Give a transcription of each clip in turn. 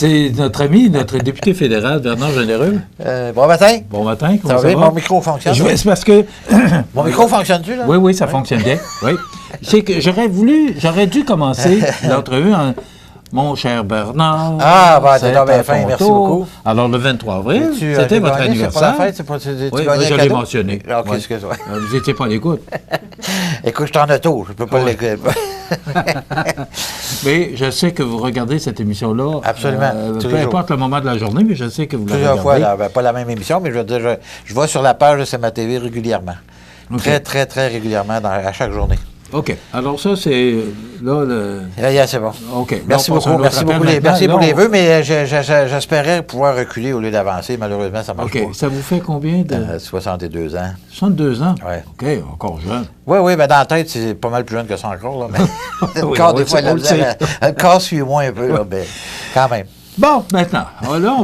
C'est notre ami, notre député fédéral, Bernard Généreux. Bon matin. Bon matin, comment Ça ça va? va? Mon micro fonctionne? C'est parce que... Mon micro fonctionne-tu, là? Oui, ça fonctionne bien. Oui. C'est que j'aurais dû commencer l'entrevue en... Mon cher Bernard. Ah, bah, c'est t'es donc bien à fin, ton merci tour. beaucoup. Alors, le 23 avril, Tu, c'était votre gagné, anniversaire. C'est pas la fête, c'est pas... Tu Oui, gagnais je un l'ai cadeau? mentionné. Ah, OK, Ouais. excuse-moi. Vous n'étiez pas à l'écoute. Écoute, je suis en auto, je peux pas l'écouter. Mais je sais que vous regardez cette émission-là. Absolument, tous Peu les importe le moment de la journée, mais je sais que vous la Plusieurs regardez. fois, là, ben, pas la même émission, mais je veux dire, je vais sur la page de CMA TV régulièrement. OK. Très, très, très régulièrement à chaque journée. OK. Alors ça, c'est... Là, Là, c'est bon. OK. Merci Là, on passe à un beaucoup. autre Merci appel beaucoup. maintenant. Merci Là, pour les on- vœux, mais j'espérais pouvoir reculer au lieu d'avancer. Malheureusement, ça marche OK. pas. Ça vous fait combien de... 62 ans. 62 ans? Ouais. OK, encore jeune. Oui, mais dans la tête, c'est pas mal plus jeune que ça encore. Là, mais Oui, le corps, on des le fois, sait, on le sait. le corps suit-moi un peu, là, mais quand même. Bon, maintenant, là, on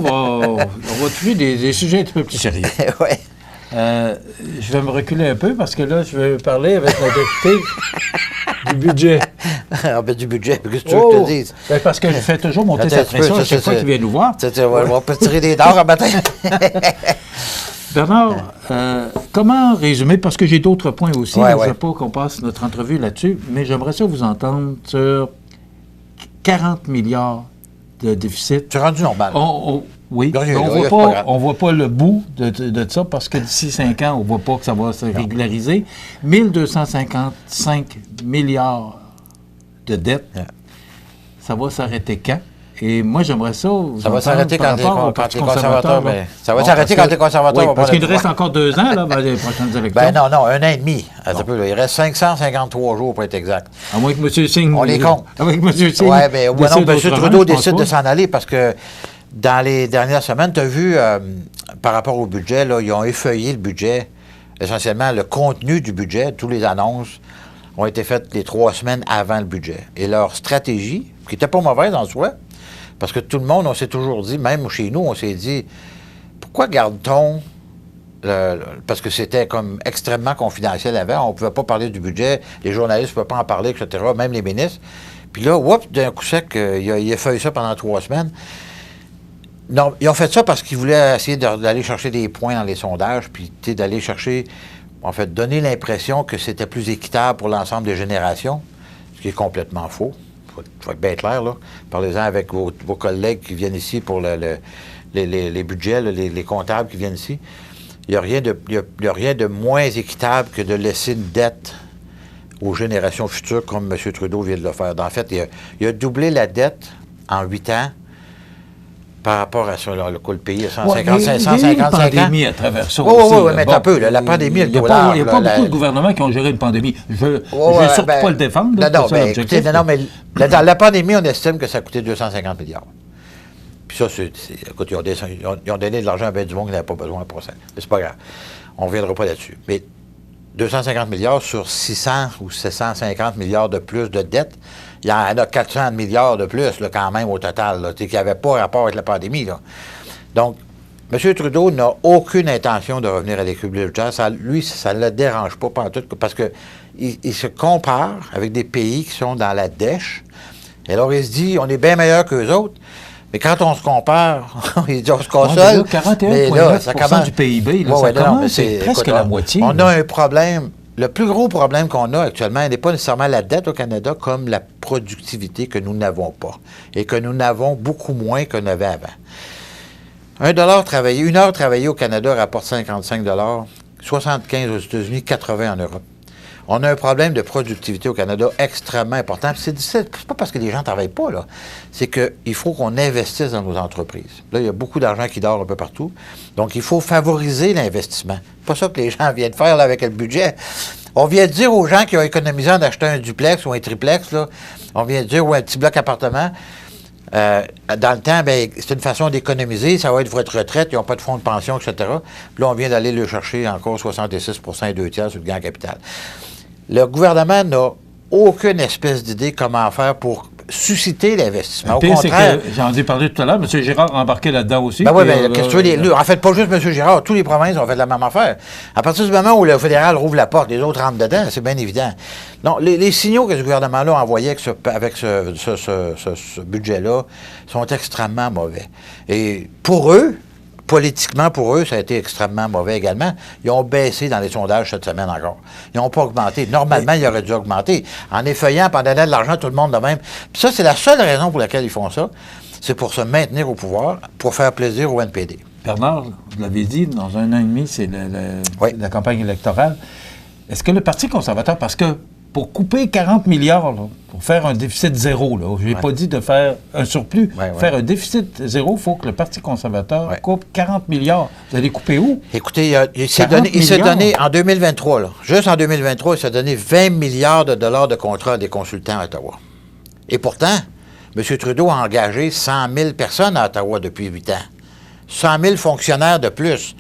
va toucher des sujets un petit peu plus sérieux. Oui. Je vais me reculer un peu parce que là, je vais parler avec notre député du budget. Ah, ben, du budget, qu'est-ce que tu veux que je te dise? Ben, parce que je fais toujours monter Attends, cette tu peux, pression à ça, chaque fois c'est- qu'il vient nous voir. On peut tirer des dards un matin. Bernard, comment résumer, parce que j'ai d'autres points aussi, Ouais, je ne ouais. veux pas qu'on passe notre entrevue là-dessus, mais j'aimerais ça vous entendre sur 40 milliards de déficit. Tu es rendu normal. Oui, Gagné, mais là, on c'est pas grave. ne voit pas le bout de ça parce que d'ici 5 ans, on ne voit pas que ça va se régulariser. 1255 milliards de dettes, Yeah. ça va s'arrêter quand? Et moi, j'aimerais ça. Ça va s'arrêter quand les conservateurs. là. Ça va Bon, s'arrêter parce quand les conservateurs oui, vont parce prendre qu'il le reste pouvoir. encore 2 ans, là, dans les prochaines élections. Ben non, 1 an et demi. Attends un peu, là. Il reste 553 jours pour être exact. À moins que M. Singh... On les compte. À moins que M. Singh... Oui, mais non, décide M. autrement, Trudeau je pense décide pas. de s'en aller parce que dans les dernières semaines, tu as vu, par rapport au budget, là, ils ont effeuillé le budget, essentiellement le contenu du budget, toutes les annonces ont été faites les 3 semaines avant le budget. Et leur stratégie, qui n'était pas mauvaise en soi, parce que tout le monde, on s'est toujours dit, même chez nous, on s'est dit, pourquoi garde-t-on parce que c'était comme extrêmement confidentiel avant, on ne pouvait pas parler du budget, les journalistes ne pouvaient pas en parler, etc., même les ministres. Puis là, d'un coup sec, il a feuillé ça pendant 3 semaines. Non, ils ont fait ça parce qu'ils voulaient essayer d'aller chercher des points dans les sondages, puis d'aller chercher, en fait, donner l'impression que c'était plus équitable pour l'ensemble des générations, ce qui est complètement faux. Faut être bien clair, là. Parlez-en avec vos collègues qui viennent ici pour les budgets, là, les comptables qui viennent ici. Il n'y a rien de moins équitable que de laisser une dette aux générations futures, comme M. Trudeau vient de le faire. En fait, il a doublé la dette en 8 ans par rapport à ça, là, le pays à 150, 555 Il y a eu une ans. pandémie à travers ça Oui, aussi. oui, là. mais Bon, un peu, là, la pandémie, il n'y a le pas, dollar, il y a pas là, beaucoup de gouvernements qui ont géré une pandémie. Je ne veux Ouais, surtout ben, pas le défendre. là, Non, c'est ça mais l'objectif, écoutez, non, mais dans la pandémie, on estime que ça a coûté 250 milliards. Puis ça, écoute, ils ont donné de l'argent à ben du monde qui n'avait pas besoin pour ça. Mais c'est pas grave. On ne reviendra pas là-dessus. Mais 250 milliards sur 600 ou 750 milliards de plus de dettes, il y en a 400 milliards de plus, là, quand même, au total, là, qui n'avaient pas rapport avec la pandémie, là. Donc, M. Trudeau n'a aucune intention de revenir à l'équilibre budgétaire. Lui, ça ne le dérange pas tout, parce qu'il se compare avec des pays qui sont dans la dèche. Et alors, il se dit, on est bien meilleur qu'eux autres. Mais quand on se compare, il dit, on se console. 41,9 du PIB, là, ça commence, c'est presque écoute, la moitié. On a un problème. Le plus gros problème qu'on a actuellement n'est pas nécessairement la dette au Canada comme la productivité que nous n'avons pas et que nous n'avons beaucoup moins qu'on avait avant. $1 travaillé, 1 heure travaillée au Canada rapporte 55 $, 75 aux États-Unis, 80 en Europe. On a un problème de productivité au Canada extrêmement important. C'est pas parce que les gens ne travaillent pas, là. C'est qu'il faut qu'on investisse dans nos entreprises. Là, il y a beaucoup d'argent qui dort un peu partout. Donc, il faut favoriser l'investissement. C'est pas ça que les gens viennent faire là, avec le budget. On vient de dire aux gens qui ont économisé en achetant un duplex ou un triplex, là, on vient de dire, ou un petit bloc appartement, dans le temps, ben, c'est une façon d'économiser, ça va être votre retraite, ils n'ont pas de fonds de pension, etc. Puis là, on vient d'aller le chercher encore 66 et 2 tiers sur le gain capital. Le gouvernement n'a aucune espèce d'idée comment faire pour susciter l'investissement. Au Le pire, c'est contraire. que, j'en ai parlé tout à l'heure, M. Girard a embarqué là-dedans aussi. Ben oui, puis, bien, qu'est-ce que tu veux, en fait, pas juste M. Girard, tous les provinces ont fait la même affaire. À partir du moment où le fédéral rouvre la porte, les autres rentrent dedans, c'est bien évident. Non, les signaux que ce gouvernement-là a envoyés avec ce budget-là sont extrêmement mauvais. Et pour eux, politiquement, pour eux, ça a été extrêmement mauvais également. Ils ont baissé dans les sondages cette semaine encore. Ils n'ont pas augmenté. Normalement, ils auraient dû augmenter. En effeuillant, en donnant de l'argent à tout le monde de même. Puis ça, c'est la seule raison pour laquelle ils font ça. C'est pour se maintenir au pouvoir, pour faire plaisir au NPD. Bernard, vous l'avez dit, dans 1 an et demi, c'est Oui. la campagne électorale. Est-ce que le Parti conservateur, parce que pour couper 40 milliards, là, pour faire un déficit zéro, je n'ai pas dit de faire un surplus, faire un déficit zéro, il faut que le Parti conservateur coupe 40 milliards. Vous allez couper où? Écoutez, il s'est donné en 2023, là, juste en 2023, il s'est donné 20 milliards de dollars de contrats à des consultants à Ottawa. Et pourtant, M. Trudeau a engagé 100 000 personnes à Ottawa depuis 8 ans. 100 000 fonctionnaires de plus.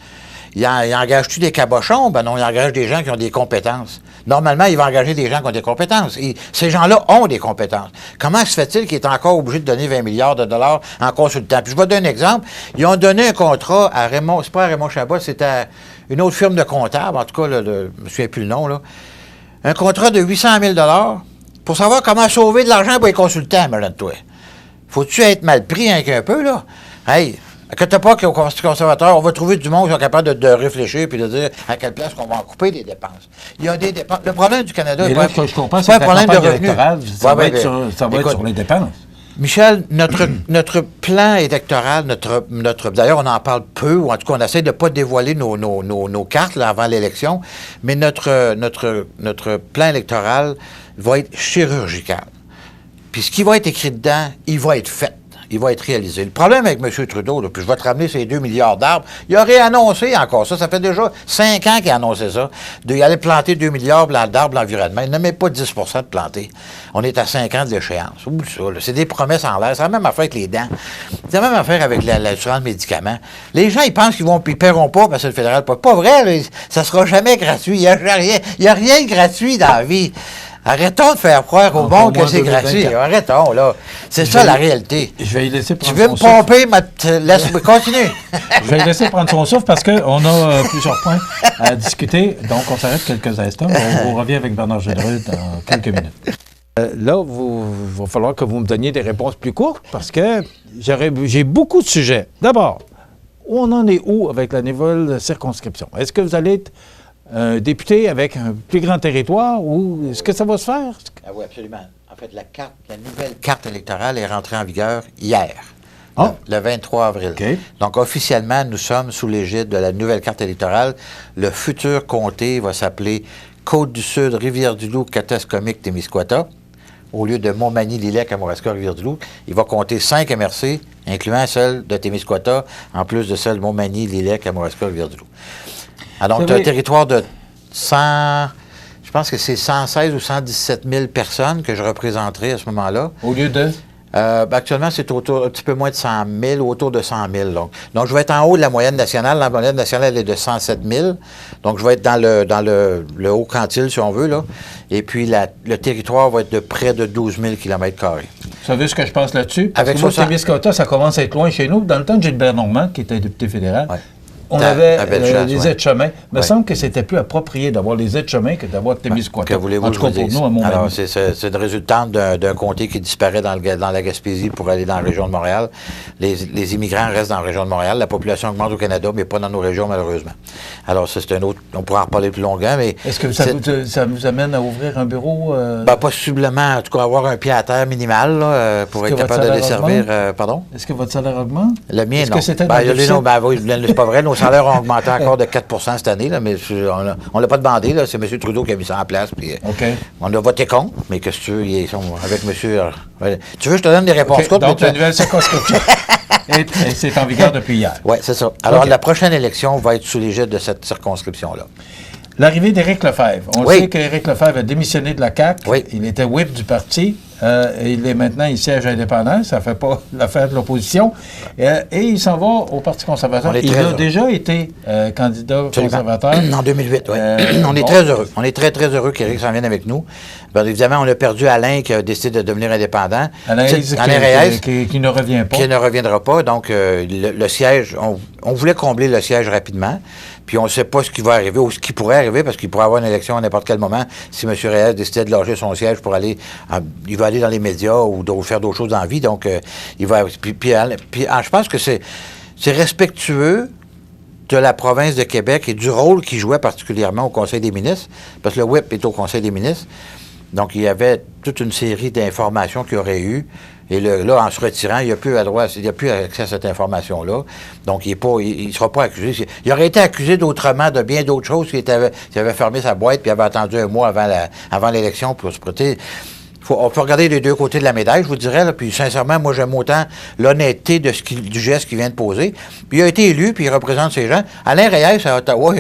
Il engage-tu des cabochons? Ben non, il engage des gens qui ont des compétences. Normalement, il va engager des gens qui ont des compétences. Et ces gens-là ont des compétences. Comment se fait-il qu'il est encore obligé de donner 20 milliards de dollars en consultant? Puis je vais donner un exemple. Ils ont donné un contrat à Raymond, c'est pas à Raymond Chabot, c'était à une autre firme de comptable, en tout cas, je ne me souviens plus le nom, là. Un contrat de 800 000 pour savoir comment sauver de l'argent pour les consultants, imagine-toi. Faut-tu être mal pris un peu, là? Hey! Inquiète pas qu'au Parti conservateur, on va trouver du monde qui sont capables de réfléchir puis de dire à quelle place qu'on va en couper des dépenses. Il y a des dépenses. Le problème du Canada... Et là, ce que je comprends, c'est que la campagne électorale, ça va être sur les dépenses. Michel, notre plan électoral, d'ailleurs, on en parle peu, ou en tout cas, on essaie de ne pas dévoiler nos cartes là, avant l'élection, mais notre plan électoral va être chirurgical. Puis ce qui va être écrit dedans, il va être fait. Il va être réalisé. Le problème avec M. Trudeau, là, puis je vais te ramener ces 2 milliards d'arbres, il a réannoncé encore ça. Ça fait déjà 5 ans qu'il a annoncé ça. Il allait planter 2 milliards d'arbres de l'environnement. Il n'a même pas 10 de planter. On est à 5 ans de l'échéance. Oublie ça. C'est des promesses en l'air. C'est la même affaire avec les dents. C'est la même affaire avec l'assurance médicaments. Les gens, ils pensent qu'ils ne paieront pas parce que le fédéral pas. Pas vrai. Là, ça ne sera jamais gratuit. Il n'y a rien de gratuit dans la vie. Arrêtons de faire croire au monde que c'est gratuit. Arrêtons, là. C'est ça, la réalité. Je vais y laisser prendre son souffle. Tu veux me pomper? Laisse-moi continuer. Je vais y laisser prendre son souffle parce qu'on a plusieurs points à discuter. Donc, on s'arrête quelques instants. On revient avec Bernard Généreux dans quelques minutes. Là, il va falloir que vous me donniez des réponses plus courtes parce que j'ai beaucoup de sujets. D'abord, on en est où avec la nouvelle circonscription? Est-ce que vous allez être un député avec un plus grand territoire ou est-ce que ça va se faire? Ah oui, absolument. En fait, la nouvelle carte électorale est rentrée en vigueur hier, le 23 avril. Okay. Donc, officiellement, nous sommes sous l'égide de la nouvelle carte électorale. Le futur comté va s'appeler Côte-du-Sud, Rivière-du-Loup, Katascomique, Témiscouata. Au lieu de Montmagny, Lillec, Kamouraska, Rivière-du-Loup, il va compter 5 MRC, incluant celle de Témiscouata, en plus de celle de Montmagny, Lillec, Kamouraska, Rivière-du-Loup. Alors, tu as un territoire de 100, je pense que c'est 116 ou 117 000 personnes que je représenterai à ce moment-là. Au lieu de? Actuellement, c'est un petit peu moins de 100 000, autour de 100 000. Donc, je vais être en haut de la moyenne nationale. La moyenne nationale, elle est de 107 000. Donc, je vais être dans le haut quantile, si on veut, là. Et puis, le territoire va être de près de 12 000 km². Vous savez ce que je pense là-dessus? Parce avec que moi, Témiscouata, ça commence à être loin chez nous. Dans le temps de Gilbert Normand, qui était député fédéral, on avait les aides-chemins. Il me semble que c'était plus approprié d'avoir les aides-chemins que d'avoir Témiscouata. Que voulez-vous en tout cas, pour nous, à Montmagny. Alors, c'est le résultat d'un comté qui disparaît dans la Gaspésie pour aller dans la région de Montréal. Les immigrants restent dans la région de Montréal. La population augmente au Canada, mais pas dans nos régions, malheureusement. Alors, ça, c'est un autre... On pourra en reparler plus longuement, mais... Est-ce que ça vous amène à ouvrir un bureau? Possiblement. En tout cas, avoir un pied à terre minimal là, pour être capable de desservir... pardon? Est-ce que votre salaire augmente? Le mien, non. Est-ce que c'était c'est pas vrai. Nos salaires ont augmenté encore de 4 cette année, là, mais on ne l'a pas demandé. Là, c'est M. Trudeau qui a mis ça en place. Puis, on a voté contre, mais qu'est-ce que tu veux? Ils sont avec M. Tu veux que je te donne des réponses courtes? Donc, la nouvelle circonscription c'est en vigueur depuis hier. Oui, c'est ça. Alors, la prochaine élection va être sous l'égide de cette circonscription-là. L'arrivée d'Éric Lefebvre. On sait qu'Éric Lefebvre a démissionné de la CAQ. Oui. Il était whip du parti. Maintenant, il siège indépendant. Ça ne fait pas l'affaire de l'opposition. Et il s'en va au Parti conservateur. Il a déjà été candidat conservateur. En 2008, oui. On est très heureux. On est très, très heureux qu'Éric s'en vienne avec nous. Bien évidemment, on a perdu Alain qui a décidé de devenir indépendant. Alain Reyes, qui ne revient pas. Qui ne reviendra pas. Donc, le siège, on voulait combler le siège rapidement. Puis on ne sait pas ce qui va arriver ou ce qui pourrait arriver parce qu'il pourrait avoir une élection à n'importe quel moment si M. Reyes décidait de lâcher son siège pour aller... il va aller dans les médias ou faire d'autres choses dans la vie. Donc, il va... je pense que c'est respectueux de la province de Québec et du rôle qu'il jouait particulièrement au Conseil des ministres, parce que le whip est au Conseil des ministres. Donc, il y avait toute une série d'informations qu'il aurait eu. Et là, en se retirant, il n'y a plus accès à cette information-là. Donc, il ne sera pas accusé. Il aurait été accusé d'autrement, de bien d'autres choses s'il avait fermé sa boîte puis avait attendu un mois avant l'élection pour se prêter. On peut regarder les deux côtés de la médaille, je vous dirais. Là, puis sincèrement, moi, j'aime autant l'honnêteté du geste qu'il vient de poser. Puis il a été élu, puis il représente ces gens. Alain Reyes, à Ottawa,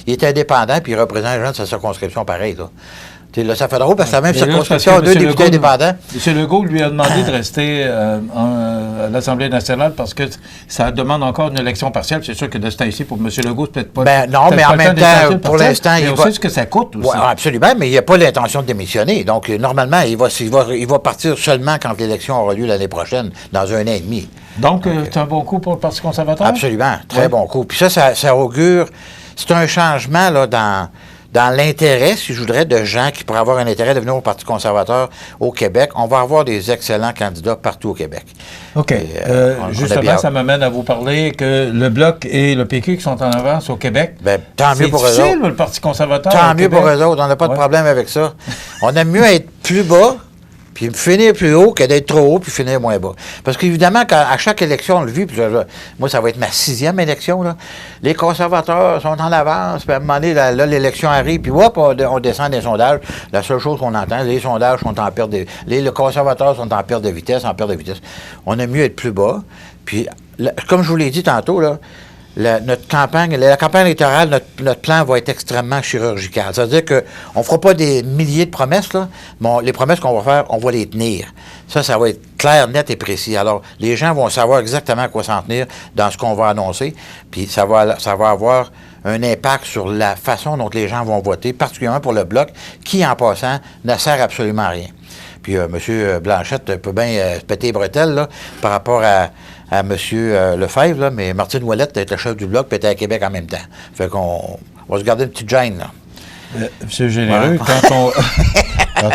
il est indépendant, puis il représente les gens de sa circonscription pareil. Là, ça fait drôle parce que la même circonscription a deux députés indépendants. M. Legault lui a demandé de rester à l'Assemblée nationale parce que ça demande encore une élection partielle. C'est sûr que de ce temps-ci, pour M. Legault, c'est peut-être pas... non, mais en même temps, pour l'instant... On sait ce que ça coûte aussi. Ouais, absolument, mais il n'a pas l'intention de démissionner. Donc, normalement, il va partir seulement quand l'élection aura lieu l'année prochaine, dans 1 an et demi. Donc, c'est un bon coup pour le Parti conservateur? Absolument, très bon coup. Puis ça augure... C'est un changement là dans l'intérêt, si je voudrais, de gens qui pourraient avoir un intérêt de venir au Parti conservateur au Québec. On va avoir des excellents candidats partout au Québec. OK. Justement, ça m'amène à vous parler que le Bloc et le PQ qui sont en avance au Québec. Bien, tant mieux pour eux autres. C'est difficile, le Parti conservateur Tant mieux pour eux autres. On n'a pas de problème avec ça. On aime mieux être plus bas puis finir plus haut que d'être trop haut puis finir moins bas. Parce qu'évidemment, à chaque élection, on le vit, puis moi, ça va être ma 6e élection, là. Les conservateurs sont en avance, puis à un moment donné, là l'élection arrive, puis hop, on descend des sondages. La seule chose qu'on entend, les sondages sont en perte de... Les conservateurs sont en perte de vitesse. On aime mieux être plus bas. Puis, comme je vous l'ai dit tantôt, là, la campagne électorale, notre plan va être extrêmement chirurgical. C'est-à-dire qu'on ne fera pas des milliers de promesses, là, mais les promesses qu'on va faire, on va les tenir. Ça va être clair, net et précis. Alors, les gens vont savoir exactement à quoi s'en tenir dans ce qu'on va annoncer, puis ça va avoir un impact sur la façon dont les gens vont voter, particulièrement pour le Bloc, qui, en passant, ne sert absolument à rien. Puis, M. Blanchette peut bien se péter les bretelles, là, par rapport à M. Lefebvre, là, mais Martine Ouellette est le chef du Bloc, puis était à Québec en même temps. Fait qu'on va se garder une petite gêne, là. Monsieur Généreux, quand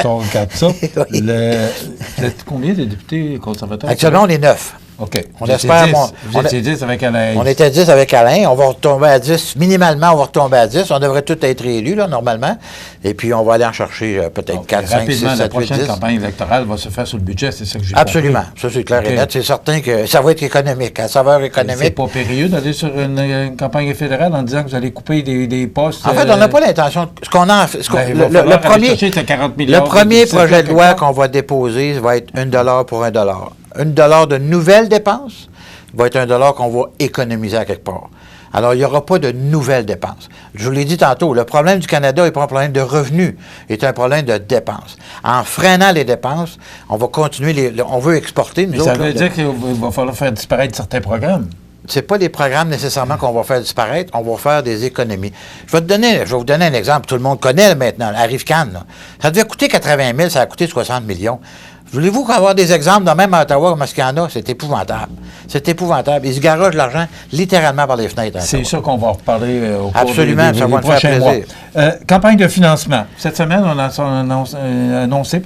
on regarde ça, vous êtes combien de députés conservateurs? Actuellement, on est 9. OK. On espère... Vous étiez 10 avec Alain. On était 10 avec Alain. On va retomber à 10. Minimalement, on va retomber à 10. On devrait tous être élus, là, normalement. Et puis, on va aller en chercher peut-être 4, 5, 6, 7, 8, 10. La prochaine campagne électorale va se faire sur le budget, c'est ça que j'ai Absolument. Ça, c'est clair et net. C'est certain que ça va être économique, à saveur économique. C'est pas périlleux d'aller sur une campagne fédérale en disant que vous allez couper des postes. En fait, on n'a pas l'intention... Le premier projet de loi qu'on va déposer va être $1 pour $1. $1 de nouvelles dépenses va être $1 qu'on va économiser à quelque part. Alors, il n'y aura pas de nouvelles dépenses. Je vous l'ai dit tantôt, le problème du Canada n'est pas un problème de revenus, c'est un problème de dépenses. En freinant les dépenses, on va continuer, on veut exporter. Mais ça veut dire qu'il va falloir faire disparaître certains programmes. Ce n'est pas des programmes nécessairement qu'on va faire disparaître, on va faire des économies. Je vais vous donner un exemple, tout le monde connaît maintenant, Arrive-Can. Ça devait coûter 80 000, ça a coûté 60 millions. Voulez-vous avoir des exemples de même à Ottawa comme ce qu'il y en a? C'est épouvantable. C'est épouvantable. Ils se garagent de l'argent littéralement par les fenêtres. C'est ça qu'on va reparler au cours Absolument, des ça va nous faire plaisir. Campagne de financement. Cette semaine, on a annoncé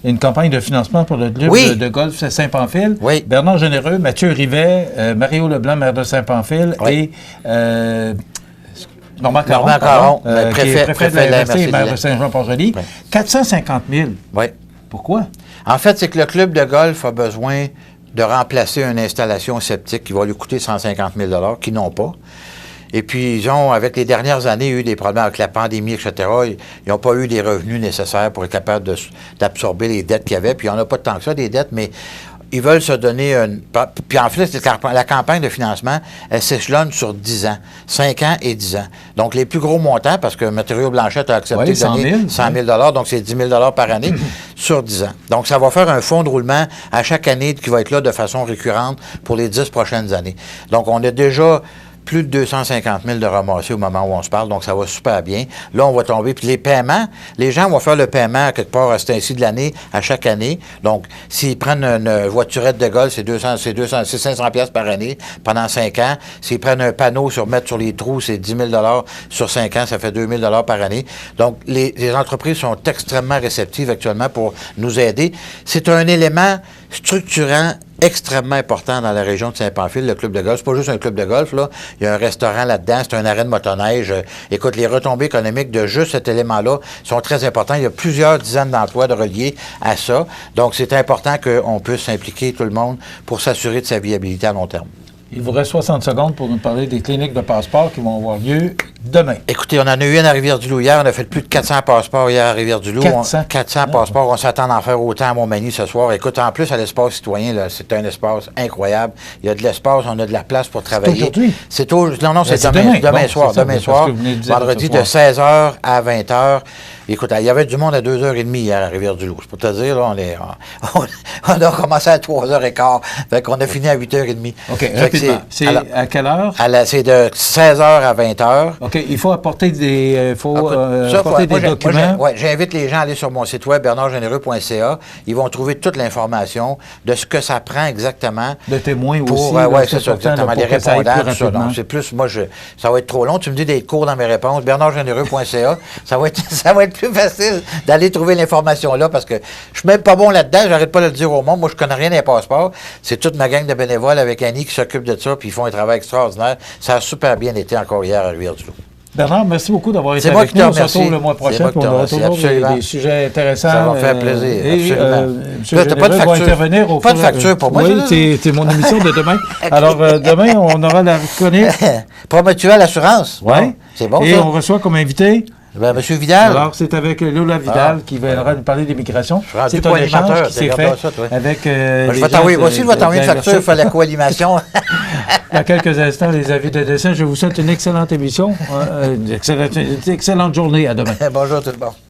une campagne de financement pour le club de golf Saint-Pamphile. Oui. Bernard Généreux, Mathieu Rivet, Mario Leblanc, maire de Saint-Pamphile, et... Normand Caron, qui est préfet de la MRC et maire de Saint-Jean-Port-Joli. 450 000. Oui. Pourquoi? En fait, c'est que le club de golf a besoin de remplacer une installation septique qui va lui coûter 150 000 $, qu'ils n'ont pas. Et puis, ils ont, avec les dernières années, eu des problèmes avec la pandémie, etc. Ils n'ont pas eu les revenus nécessaires pour être capables d'absorber les dettes qu'il y avait. Puis, il n'y en a pas tant que ça, des dettes, mais ils veulent se donner une... Puis en fait, la campagne de financement, elle s'échelonne sur 10 ans, 5 ans et 10 ans. Donc, les plus gros montants, parce que Matériaux Blanchette a accepté de donner 100 000 donc c'est 10 000 par année sur 10 ans. Donc, ça va faire un fonds de roulement à chaque année qui va être là de façon récurrente pour les 10 prochaines années. Donc, on a déjà plus de 250 000 de ramassés au moment où on se parle, donc ça va super bien. Là, on va tomber. Puis les paiements, les gens vont faire le paiement quelque part à cet ainsi de l'année, à chaque année. Donc, s'ils prennent une voiturette de golf, c'est 500 pièces par année pendant 5 ans. S'ils prennent un panneau mettre sur les trous, c'est 10 000 sur 5 ans, ça fait 2 000 par année. Donc, les entreprises sont extrêmement réceptives actuellement pour nous aider. C'est un élément structurant extrêmement important dans la région de Saint-Pamphile, le club de golf. C'est pas juste un club de golf, là. Il y a un restaurant là-dedans, c'est un arrêt de motoneige. Écoute, les retombées économiques de juste cet élément-là sont très importantes. Il y a plusieurs dizaines d'emplois de reliés à ça. Donc, c'est important qu'on puisse impliquer tout le monde pour s'assurer de sa viabilité à long terme. Il vous reste 60 secondes pour nous parler des cliniques de passeport qui vont avoir lieu demain. Écoutez, on en a eu une à Rivière-du-Loup hier. On a fait plus de 400 passeports hier à Rivière-du-Loup. 400 passeports. On s'attend d'en faire autant à Montmagny ce soir. Écoute, en plus, à l'espace citoyen, là, c'est un espace incroyable. Il y a de l'espace, on a de la place pour travailler. C'est aujourd'hui? Non, c'est demain soir. Demain soir, vendredi de 16h à 20h. Écoute, il y avait du monde à 2h30 hier à Rivière-du-Loup. C'est pour te dire, là, on a commencé à 3h15. Fait qu'on a fini à 8h30. OK, rapidement. C'est à quelle heure? C'est de 16h à 20h. OK, il faut apporter des, documents. Oui, j'invite les gens à aller sur mon site web, bernardgenereux.ca. Ils vont trouver toute l'information de ce que ça prend exactement. De témoins pour, aussi. Oui, c'est ça, exactement. Les répondants, tout ça. Donc, c'est plus, ça va être trop long. Tu me dis d'être court dans mes réponses. bernardgenereux.ca. ça va être plus facile d'aller trouver l'information là parce que je suis même pas bon là-dedans. J'arrête pas de le dire au monde. Moi, je connais rien des passeports. C'est toute ma gang de bénévoles avec Annie qui s'occupe de ça, puis ils font un travail extraordinaire. Ça a super bien été encore hier à Rivière-du-Loup. Bernard, merci beaucoup d'avoir été avec nous. On se retrouve le mois prochain pour des sujets intéressants. Ça va faire plaisir. M. Généreux va intervenir au Pas de facture pour moi. Oui, c'est mon émission de demain. Alors, demain, on aura la chronique. Promutuelle Assurance. Oui. C'est bon, et on reçoit comme invité... M. Vidal. Alors, c'est avec Lola Vidal qui viendra nous parler d'immigration. C'est un échange qui s'est fait avec moi aussi, je vais t'envoyer une facture pour la co-animation. Dans quelques instants, les avis de décès. Je vous souhaite une excellente émission, une excellente journée. À demain. Bonjour tout le monde.